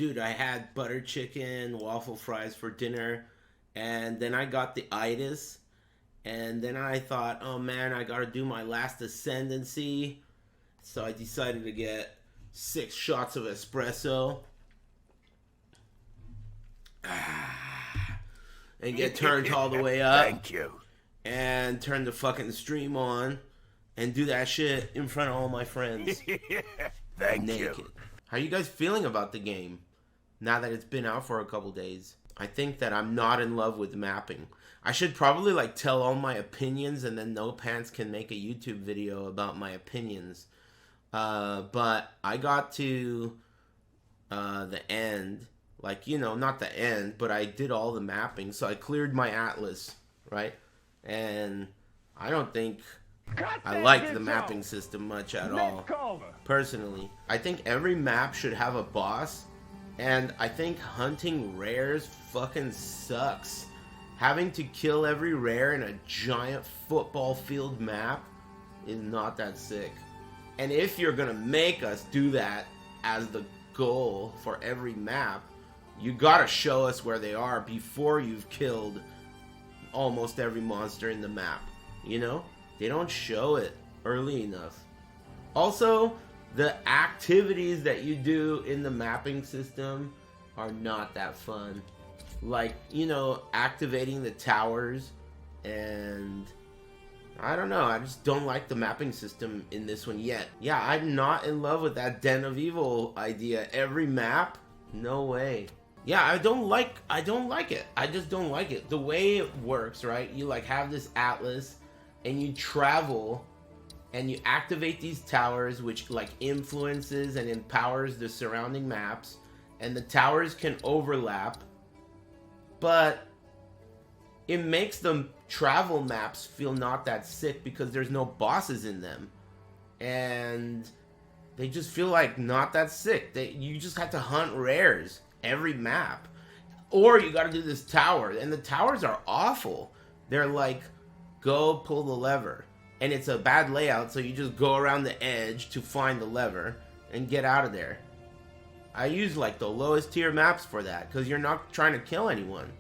dude, I had butter chicken, waffle fries for dinner, and then I got the itis, and then I thought, oh man, I gotta do my last Ascendancy, so I decided to get 6 shots of espresso, and get turned all the way up. Thank you. And turn the fucking stream on, and do that shit in front of all my friends. Thank naked. you. How are you guys feeling about the game now that it's been out for a couple days? I think that I'm not in love with mapping. I should probably like tell all my opinions, and then No Pants can make a YouTube video about my opinions. But I got to the end, like, you know, not the end, but I did all the mapping, so I cleared my atlas, right? And I don't think I like the mapping system much at all, personally. I think every map should have a boss, and I think hunting rares fucking sucks. Having to kill every rare in a giant football field map is not that sick. And if you're gonna make us do that as the goal for every map, you gotta show us where they are before you've killed almost every monster in the map. You know? They don't show it early enough. Also, the activities that you do in the mapping system are not that fun. Like, you know, activating the towers, and I don't know, I just don't like the mapping system in this one yet. Yeah, I'm not in love with that Den of Evil idea. Every map? No way. Yeah, I don't like it. I just don't like it. The way it works, right? You like have this atlas, and you travel, and you activate these towers, which like influences and empowers the surrounding maps, and the towers can overlap, but it makes the travel maps feel not that sick because there's no bosses in them, and they just feel like not that sick. You just have to hunt rares every map, or you got to do this tower, and the towers are awful. They're like, go pull the lever, and it's a bad layout, so you just go around the edge to find the lever and get out of there. I use like the lowest tier maps for that because you're not trying to kill anyone.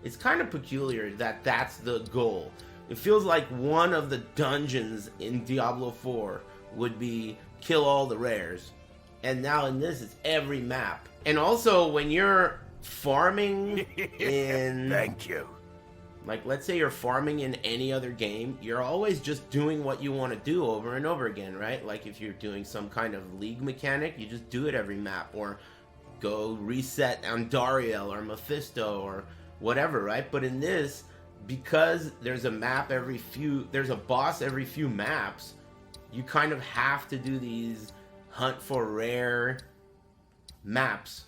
It's kind of peculiar that that's the goal. It feels like one of the dungeons in Diablo 4 would be kill all the rares, and now in this it's every map. And also when you're farming in Thank you. like, let's say you're farming in any other game, you're always just doing what you want to do over and over again, right? Like if you're doing some kind of league mechanic, you just do it every map, or go reset Andariel or Mephisto or whatever, right? But in this, because there's a boss every few maps, you kind of have to do these hunt for rare maps.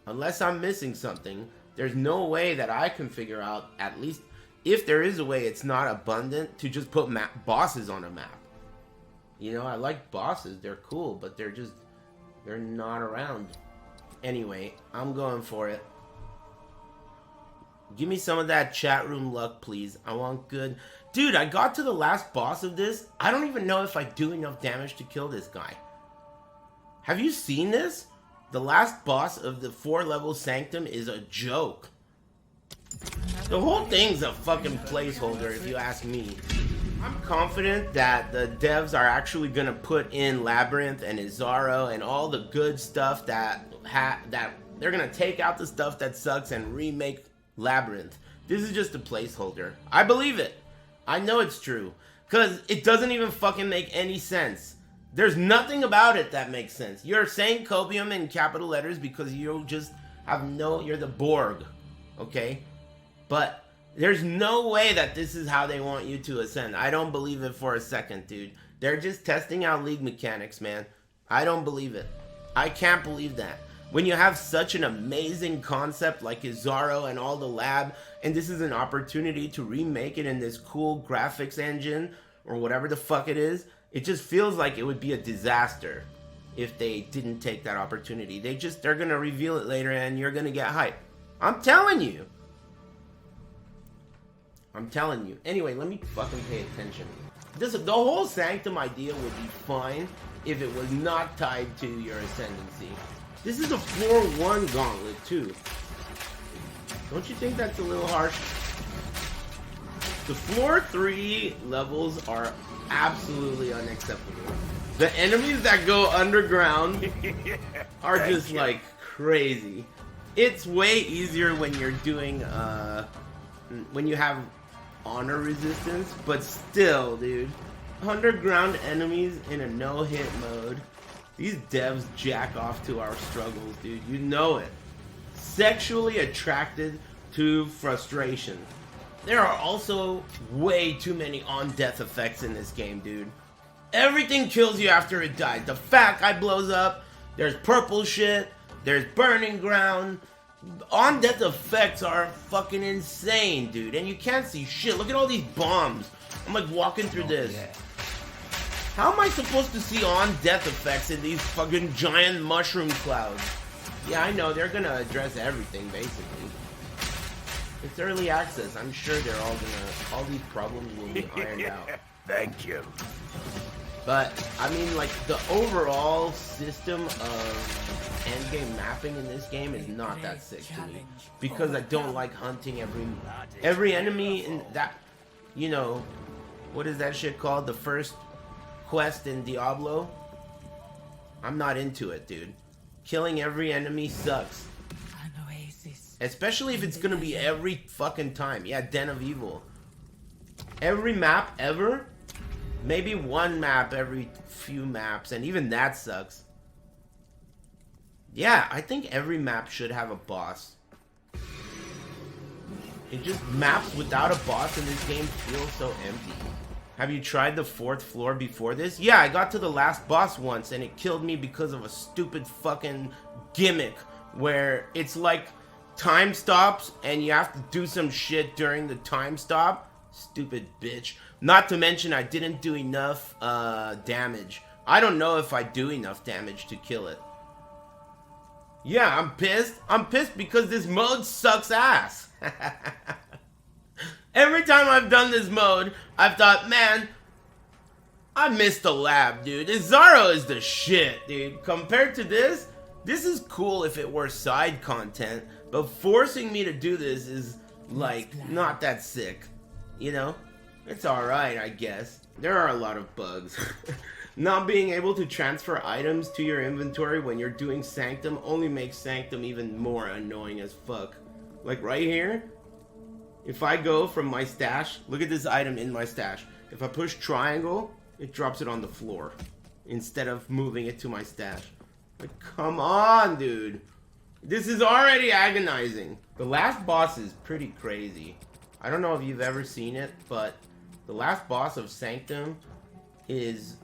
Unless I'm missing something, there's no way that I can figure out, at least if there is a way it's not abundant, to just put bosses on a map. You know, I like bosses, they're cool, but they're not around. Anyway, I'm going for it. Give me some of that chat room luck, please. I want good... Dude, I got to the last boss of this. I don't even know if I do enough damage to kill this guy. Have you seen this? The last boss of the 4-level Sanctum is a joke. The whole thing's a fucking placeholder, if you ask me. I'm confident that the devs are actually gonna put in Labyrinth and Izaro and all the good stuff that they're gonna take out the stuff that sucks and remake Labyrinth. This is just a placeholder. I believe it. I know it's true. Because it doesn't even fucking make any sense. There's nothing about it that makes sense. You're saying copium in capital letters because you just have you're the Borg, okay? But there's no way that this is how they want you to ascend. I don't believe it for a second, dude. They're just testing out league mechanics, man. I don't believe it. I can't believe that. When you have such an amazing concept like Izaro and all the lab, and this is an opportunity to remake it in this cool graphics engine, or whatever the fuck it is, it just feels like it would be a disaster if they didn't take that opportunity. They're gonna reveal it later and you're gonna get hype. I'm telling you. I'm telling you. Anyway, let me fucking pay attention. The whole Sanctum idea would be fine if it was not tied to your Ascendancy. This is a floor 1 gauntlet, too. Don't you think that's a little harsh? The floor 3 levels are absolutely unacceptable. The enemies that go underground are just like crazy. It's way easier when you're doing, when you have honor resistance, but still, dude. Underground enemies in a no-hit mode. These devs jack off to our struggles, dude. You know it. Sexually attracted to frustration. There are also way too on on-death effects in this game, dude. Everything kills you after it dies. The fat guy blows up. There's purple shit. There's burning ground. On-death effects are fucking insane, dude. And you can't see shit. Look at all these bombs. I'm like walking through this. Yeah. How am I supposed to see on-death effects in these fucking giant mushroom clouds? Yeah, I know. They're gonna address everything, basically. It's early access. I'm sure they're all these problems will be ironed out. Thank you. But, I mean, like, the overall system of endgame mapping in this game is not that sick to me. Because I don't like hunting every enemy in that, you know, what is that shit called? The first quest in Diablo? I'm not into it, dude. Killing every enemy sucks. Especially if it's gonna be every fucking time. Yeah, Den of Evil. Every map ever? Maybe one map every few maps, and even that sucks. Yeah, I think every map should have a boss. It just maps without a boss in this game feel so empty. Have you tried the 4th floor before this? Yeah, I got to the last boss once, and it killed me because of a stupid fucking gimmick where it's like time stops and you have to do some shit during the time stop. Stupid bitch. Not to mention I didn't do enough damage. I don't know if I do enough damage to kill it. Yeah, I'm pissed. I'm pissed because this mode sucks ass. Every time I've done this mode, I've thought, man, I missed the lab, dude. Zaro is the shit, dude. Compared to this is cool if it were side content, but forcing me to do this is, like, not that sick. You know? It's alright, I guess. There are a lot of bugs. Not being able to transfer items to your inventory when you're doing Sanctum only makes Sanctum even more annoying as fuck. Like right here, if I go from my stash, look at this item in my stash. If I push triangle, it drops it on the floor instead of moving it to my stash. Like, come on, dude. This is already agonizing. The last boss is pretty crazy. I don't know if you've ever seen it, but the last boss of Sanctum is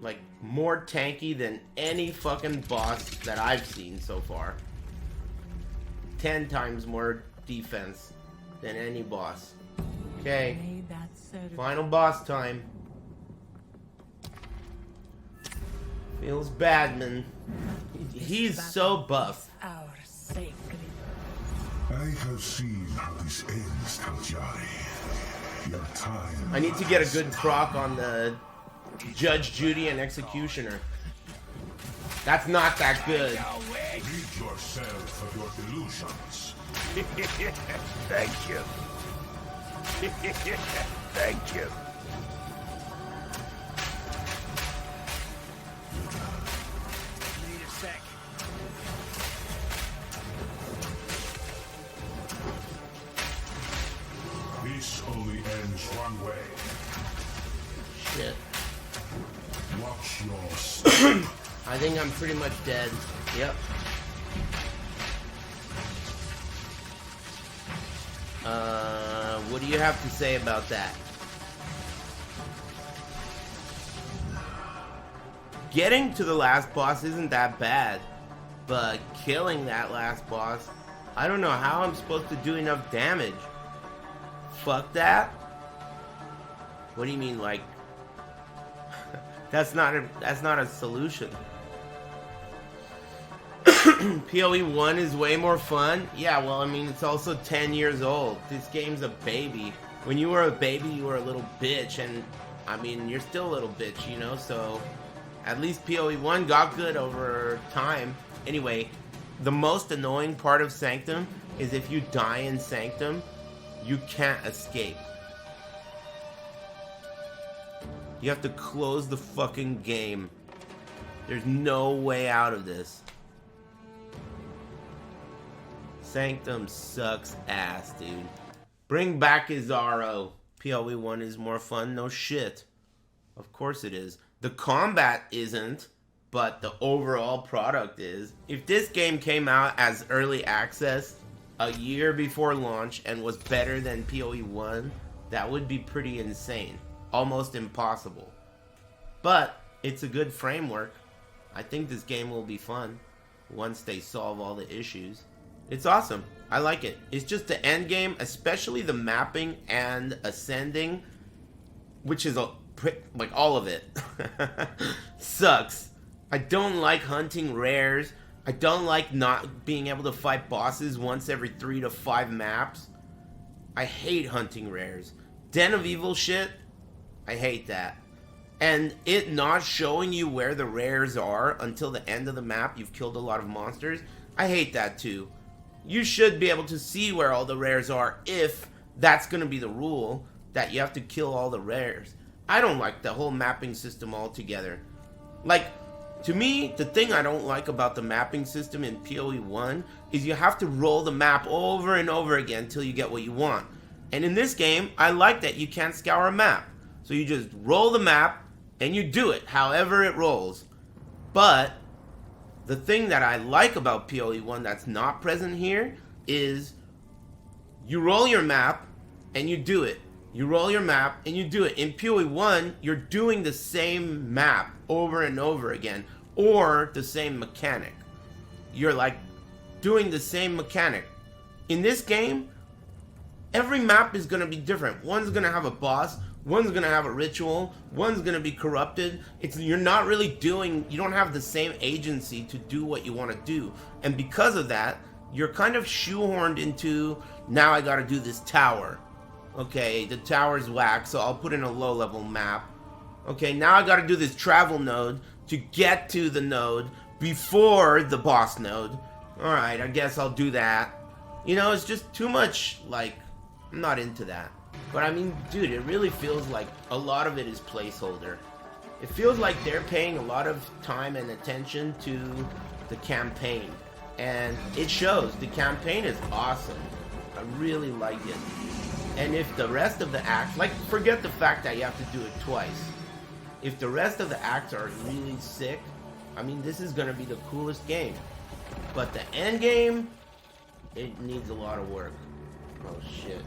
like more tanky than any fucking boss that I've seen so far. 10 times more defense than any boss. Okay, final boss time. Feels bad, man. He's so buff. I have seen how this ends, Taljari. Your time. I need to get a good proc on the Judge, Judy, and Executioner. That's not that good. Rid yourself of your delusions. Thank you. Thank you. Need a sec. This only ends one way. Shit. Watch your step. I think I'm pretty much dead. Yep. What do you have to say about that? Getting to the last boss isn't that bad, but killing that last boss, I don't know how I'm supposed to do enough damage. Fuck that. What do you mean, like? That's not a solution. PoE 1 is way more fun. Yeah, well, I mean, it's also 10 years old. This game's a baby. When you were a baby, you were a little bitch, and I mean, you're still a little bitch, you know. So, at least PoE 1 got good over time. Anyway, the most annoying part of Sanctum is if you die in Sanctum, you can't escape. You have to close the fucking game. There's no way out of this. Sanctum sucks ass, dude. Bring back Izaro. PoE 1 is more fun? No shit. Of course it is. The combat isn't, but the overall product is. If this game came out as early access a year before launch and was better than PoE 1, that would be pretty insane. Almost impossible. But it's a good framework. I think this game will be fun once they solve all the issues. It's awesome. I like it. It's just the end game, especially the mapping and ascending, which is like all of it, sucks. I don't like hunting rares. I don't like not being able to fight bosses once every 3 to 5 maps. I hate hunting rares. Den of Evil shit, I hate that. And it not showing you where the rares are until the end of the map, you've killed a lot of monsters, I hate that too. You should be able to see where all the rares are if that's going to be the rule, that you have to kill all the rares. I don't like the whole mapping system altogether. Like, to me, the thing I don't like about the mapping system in PoE 1 is you have to roll the map over and over again until you get what you want. And in this game, I like that you can't scour a map. So you just roll the map and you do it however it rolls. But the thing that I like about PoE 1 that's not present here is you roll your map and you do it. You roll your map and you do it. In PoE 1, you're doing the same map over and over again, or the same mechanic. You're like doing the same mechanic. In this game, every map is going to be different. One's going to have a boss, one's going to have a ritual, one's going to be corrupted. You're not really doing, you don't have the same agency to do what you want to do. And because of that, you're kind of shoehorned into, now I got to do this tower. Okay, the tower's whack, so I'll put in a low-level map. Okay, now I gotta do this travel node to get to the node before the boss node. Alright, I guess I'll do that. You know, it's just too much, like, I'm not into that. But I mean, dude, it really feels like a lot of it is placeholder. It feels like they're paying a lot of time and attention to the campaign. And it shows. The campaign is awesome. I really like it. And if the rest of the acts, like, forget the fact that you have to do it twice. If the rest of the acts are really sick, I mean, this is going to be the coolest game. But the end game, it needs a lot of work. Oh, shit.